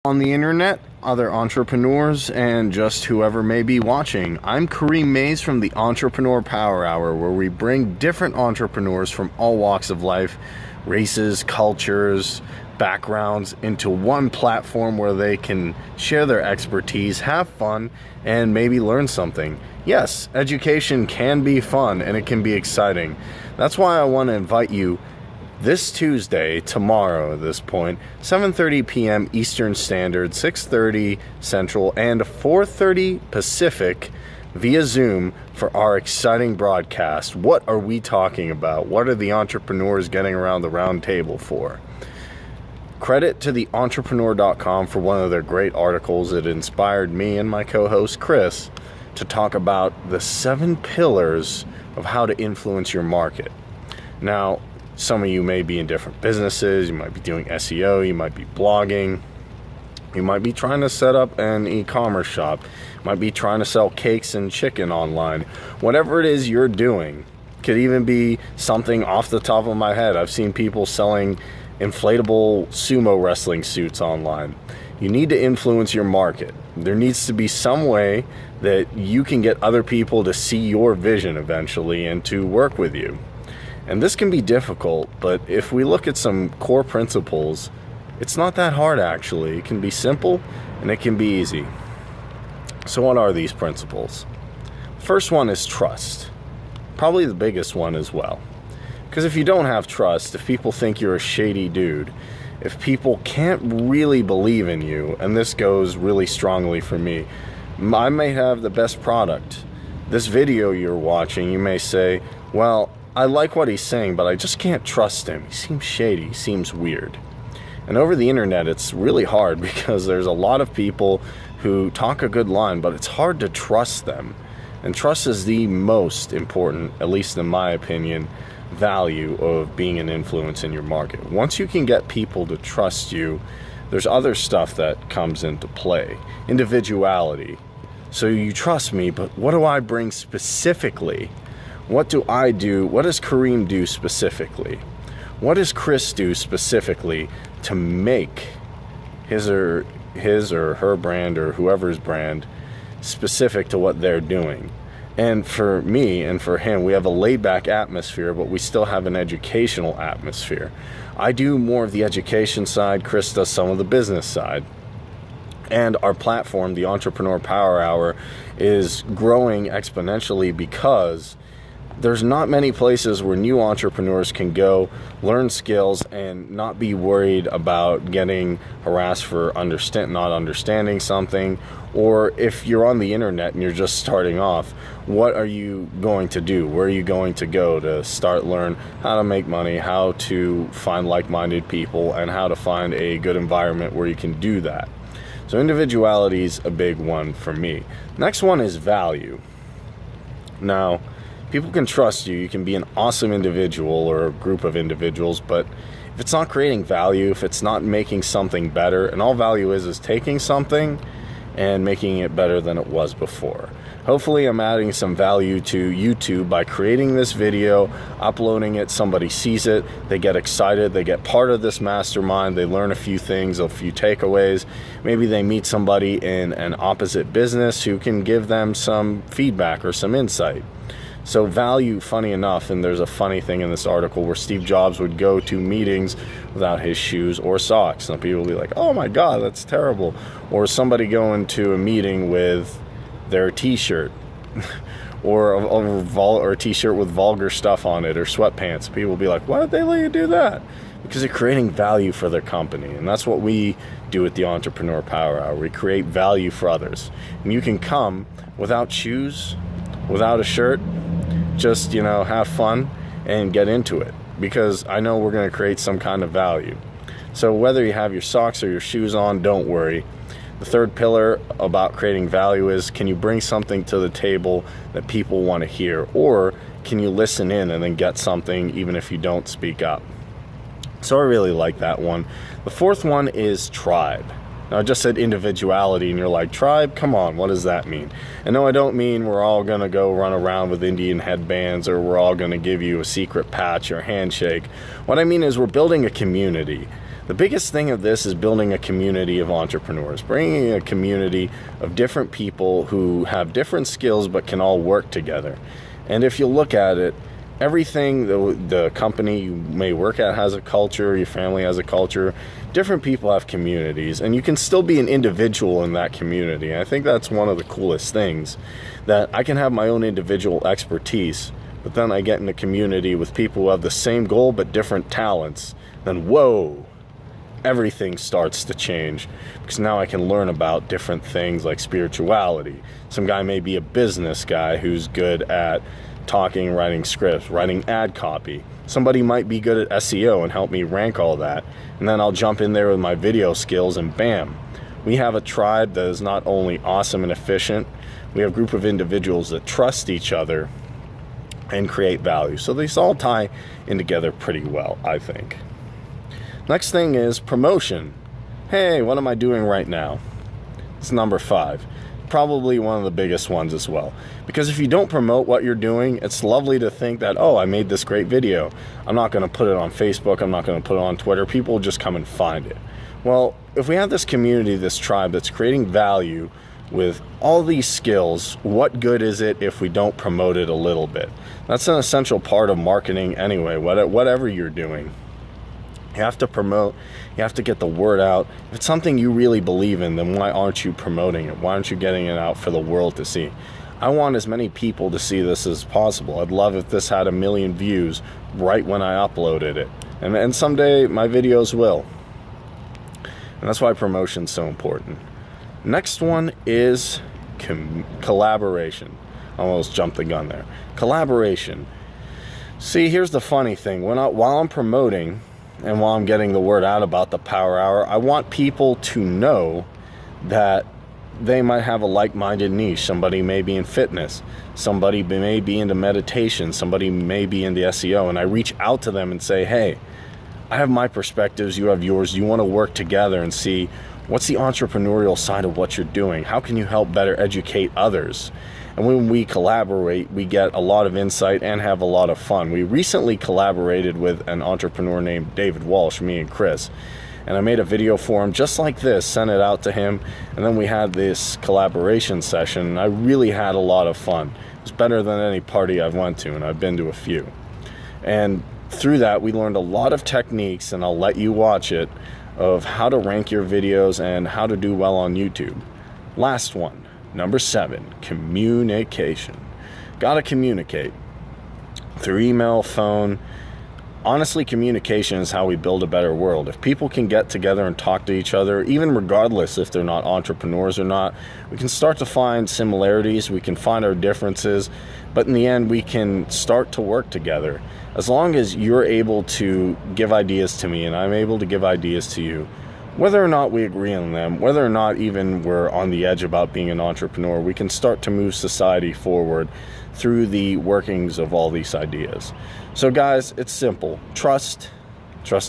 On the internet, other entrepreneurs, and just whoever may be watching. I'm Kareem Mays from the Entrepreneur Power Hour, where we bring different entrepreneurs from all walks of life, races, cultures, backgrounds, into one platform where they can share their expertise, have fun, and maybe learn something. Yes, education can be fun and it can be exciting. That's why I want to invite you this Tuesday, tomorrow at this point, 7:30 p.m. Eastern Standard, 6:30 Central, and 4:30 Pacific via Zoom for our exciting broadcast. What are we talking about? What are the entrepreneurs getting around the round table for? Credit to the entrepreneur.com for one of their great articles. It inspired me and my co-host Chris to talk about the 7 pillars of how to influence your market. Now, some of you may be in different businesses. You might be doing SEO. You might be blogging. You might be trying to set up an e-commerce shop. You might be trying to sell cakes and chicken online. Whatever it is you're doing, could even be something off the top of my head. I've seen people selling inflatable sumo wrestling suits online. You need to influence your market. There needs to be some way that you can get other people to see your vision eventually and to work with you. And this can be difficult, but if we look at some core principles, it's not that hard actually. It can be simple and it can be easy. So what are these principles? First one is trust. Probably the biggest one as well. Because if you don't have trust, if people think you're a shady dude, if people can't really believe in you, and this goes really strongly for me, I may have the best product. This video you're watching, you may say, well, I like what he's saying, but I just can't trust him. He seems shady. He seems weird. And over the internet, it's really hard because there's a lot of people who talk a good line, but it's hard to trust them. And trust is the most important, at least in my opinion, value of being an influence in your market. Once you can get people to trust you, there's other stuff that comes into play. Individuality. So you trust me, but what do I bring specifically? What do I do? What does Kareem do specifically? What does Chris do specifically to make his or her brand or whoever's brand specific to what they're doing? And for me and for him, we have a laid-back atmosphere, but we still have an educational atmosphere. I do more of the education side. Chris does some of the business side. And our platform, the Entrepreneur Power Hour, is growing exponentially because there's not many places where new entrepreneurs can go, learn skills, and not be worried about getting harassed for not understanding something. Or if you're on the internet and you're just starting off, what are you going to do? Where are you going to go to learn how to make money, how to find like-minded people, and how to find a good environment where you can do that? So individuality is a big one for me. Next one is value. Now, people can trust you. You can be an awesome individual or a group of individuals, but if it's not creating value, if it's not making something better, and all value is taking something and making it better than it was before. Hopefully I'm adding some value to YouTube by creating this video, uploading it, somebody sees it, they get excited, they get part of this mastermind, they learn a few things, a few takeaways. Maybe they meet somebody in an opposite business who can give them some feedback or some insight. So value, funny enough, and there's a funny thing in this article where Steve Jobs would go to meetings without his shoes or socks. Some people will be like, oh my God, that's terrible. Or somebody going to a meeting with their t-shirt or a t-shirt with vulgar stuff on it or sweatpants. People will be like, why did they let you do that? Because they're creating value for their company. And that's what we do at the Entrepreneur Power Hour. We create value for others. And you can come without shoes, without a shirt, just, have fun and get into it, because I know we're going to create some kind of value. So whether you have your socks or your shoes on, don't worry. The third pillar about creating value is, can you bring something to the table that people want to hear, or can you listen in and then get something even if you don't speak up? So I really like that one. The fourth one is tribe. Now, I just said individuality, and you're like, tribe? Come on, what does that mean? And no, I don't mean we're all going to go run around with Indian headbands, or we're all going to give you a secret patch or handshake. What I mean is we're building a community. The biggest thing of this is building a community of entrepreneurs, bringing a community of different people who have different skills but can all work together. And if you look at it, everything the company you may work at has a culture, your family has a culture, different people have communities, and you can still be an individual in that community. And I think that's one of the coolest things, that I can have my own individual expertise, but then I get in a community with people who have the same goal but different talents. Then whoa, everything starts to change, because now I can learn about different things like spirituality. Some guy may be a business guy who's good at talking, writing scripts, writing ad copy. Somebody might be good at SEO and help me rank all that. And then I'll jump in there with my video skills and bam. We have a tribe that is not only awesome and efficient, we have a group of individuals that trust each other and create value. So these all tie in together pretty well, I think. Next thing is promotion. Hey, what am I doing right now? It's number 5. Probably one of the biggest ones as well. Because if you don't promote what you're doing, it's lovely to think that, oh, I made this great video. I'm not going to put it on Facebook. I'm not going to put it on Twitter. People will just come and find it. Well, if we have this community, this tribe that's creating value with all these skills, what good is it if we don't promote it a little bit? That's an essential part of marketing anyway, whatever you're doing. You have to promote, you have to get the word out. If it's something you really believe in, then why aren't you promoting it? Why aren't you getting it out for the world to see? I want as many people to see this as possible. I'd love if this had 1 million views right when I uploaded it. And someday my videos will. And that's why promotion's so important. Next one is collaboration. I almost jumped the gun there. Collaboration. See, here's the funny thing. While I'm promoting, and while I'm getting the word out about the Power Hour, I want people to know that they might have a like-minded niche. Somebody may be in fitness. Somebody may be into meditation. Somebody may be into SEO. And I reach out to them and say, hey, I have my perspectives. You have yours. You want to work together and see what's the entrepreneurial side of what you're doing? How can you help better educate others? And when we collaborate, we get a lot of insight and have a lot of fun. We recently collaborated with an entrepreneur named David Walsh, me and Chris. And I made a video for him just like this, sent it out to him. And then we had this collaboration session. And I really had a lot of fun. It was better than any party I've went to, and I've been to a few. And through that, we learned a lot of techniques, and I'll let you watch it, of how to rank your videos and how to do well on YouTube. Last one. Number 7, communication. Gotta communicate. Through email, phone. Honestly, communication is how we build a better world. If people can get together and talk to each other, even regardless if they're not entrepreneurs or not, we can start to find similarities, we can find our differences, but in the end, we can start to work together. As long as you're able to give ideas to me and I'm able to give ideas to you, whether or not we agree on them, whether or not even we're on the edge about being an entrepreneur, we can start to move society forward through the workings of all these ideas. So guys, it's simple. Trust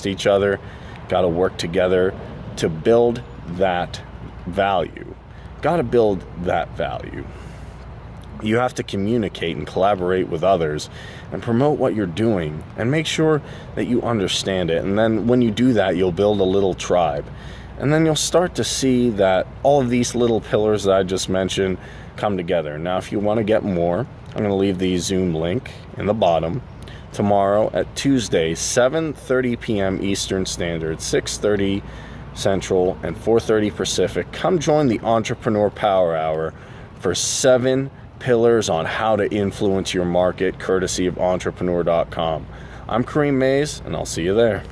each other, got to work together to build that value. Got to build that value. You have to communicate and collaborate with others and promote what you're doing and make sure that you understand it. And then when you do that, you'll build a little tribe. And then you'll start to see that all of these little pillars that I just mentioned come together. Now, if you want to get more, I'm going to leave the Zoom link in the bottom. Tomorrow at Tuesday, 7:30 p.m. Eastern Standard, 6:30 Central, and 4:30 Pacific. Come join the Entrepreneur Power Hour for 7 pillars on how to influence your market, courtesy of entrepreneur.com. I'm Kareem Mays, and I'll see you there.